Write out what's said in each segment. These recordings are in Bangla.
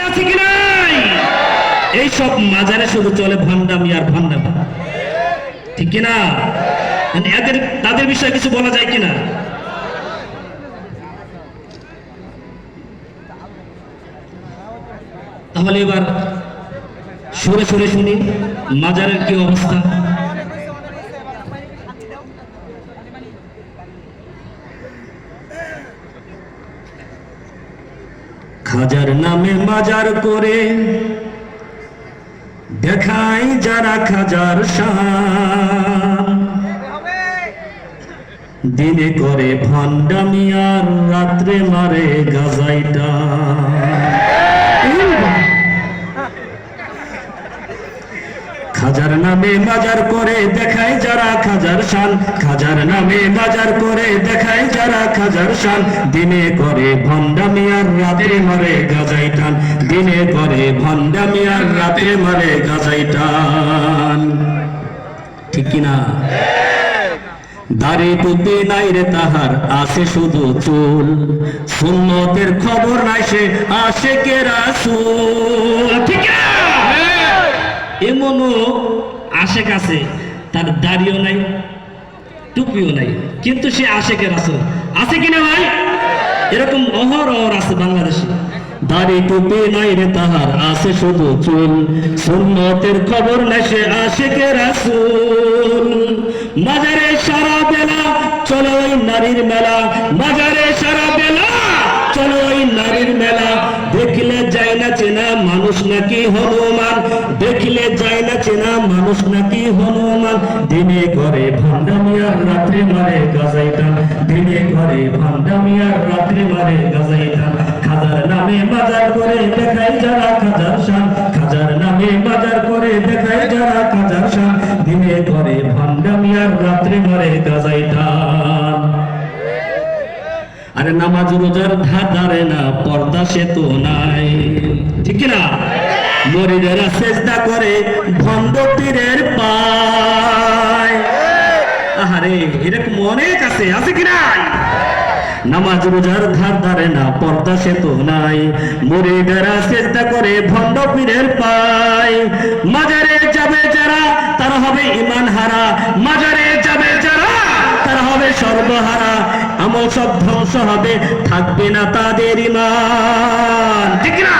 আছে কি নাই? এই সব মাজারে শুধু চলে ভণ্ডামি আর ভণ্ডামি, ঠিক কিনা? তাদের বিষয়ে কিছু বলা যায় কিনা? তাহলে এবার সরে সরে শুনি মাজারের কি অবস্থা। খাজার নামে মাজার করে দেখাই যারা খাজার শান, দিনে করে ভণ্ডামি আর রাত্রে মারে গাজাইটা। খাজার নামে মাজার করে দেখায় যারা খাজার শান, খাজার নামে মাজার করে দেখায় যারা খাজার শান, দিনে করে ভণ্ডামি আর রাতে মারে গাজাই টান, দিনে করে ভণ্ডামি আর রাতে মারে গাজাই টান, ঠিক কিনা? দাড়ি টুপি নাই রে তাহার, আছে শুধু চুল, সুন্নতের খবর নাই সে আশেকে রাসূল, ঠিক না? এমনও আশেক আছে তার দাড়িও নাই টুপিও নাই, কিন্তু সে আশেকে রাসূল, আছে কিনা ভাই? এরকম অহরহ আছে বাংলাদেশে। দাড়ি টুপি নাই রে তাহার, আছে শুধু চুল, সুন্নতের খবর নাই সে আশেকে রাসূল। মাজারে সারা বেলা চলো ওই নারীর মেলা, মাজারে সারা বেলা চলো ওই নারীর মেলা, দেখলে যায় না চেনা মানুষ নাকি হনুমান, দেখলে যায় না চেনা মানুষ নাকি হনুমান, দিনে করে ভণ্ডামি আর রাত্রে মারে গাজাই টান, দিনে করে ভণ্ডামি আর রাত্রে মারে গাজাই টান। খাজার নামে মাজার করে দেখাই যারা খাজার শান, খাজার নামে মাজার করে দেখাই যারা খাজার শান, দিনে করে ভণ্ডামি আর রাত্রে মারে গাজাই টান। আরে নামাজ রোজার ধারে না পর্দা সে তো নাই, ঠিক না? মুরিদেরা সেজদা করে ভণ্ড পীরের পায়, আরে এরকম অনেক আছে, আছে কি নাই? নামাজ রোজার ধারে না পর্দা সে তো নাই, মুরিদেরা সেজদা করে ভণ্ড পীরের পায়। মাজারে যাবে যারা তারা হবে ঈমান হারা, মাজারে যাবে যারা তারা হবে সর্বহারা, আমল সব ধ্বংস হবে থাকবে না তাদের ঈমান, ঠিক না?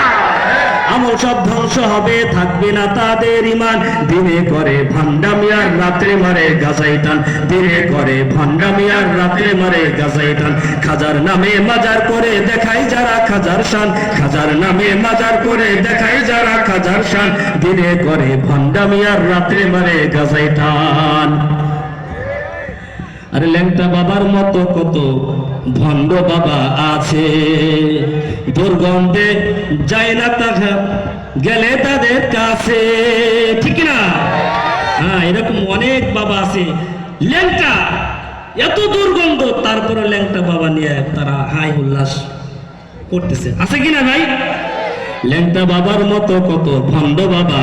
আমল সব ধ্বংস হবে থাকবে না তাদের ঈমান, দিনে করে ভণ্ডামি আর রাত্রে মারে গাজাই টান, দিনে করে ভণ্ডামি আর রাত্রে মারে গাজাই টান। খাজার নামে মাজার করে দেখাই যারা খাজার শান, খাজার নামে মাজার করে দেখাই যারা খাজার শান, দিনে করে ভণ্ডামি আর রাত্রে মারে গাজাই টান। আরে ল্যাংটা বাবার মতো কত ভণ্ড বাবা আছে, দুর্গন্ধে যায় না তারা গেলে তাদের কাছে, ঠিক না? হ্যাঁ, এরকম অনেক বাবা আছে ল্যাংটা, এত দুর্গন্ধ, তারপরে ল্যাংটা বাবা নিয়ে তারা হাই উল্লাস করতেছে, আছে কিনা ভাই? ল্যাংটা বাবার মতো কত ভণ্ড বাবা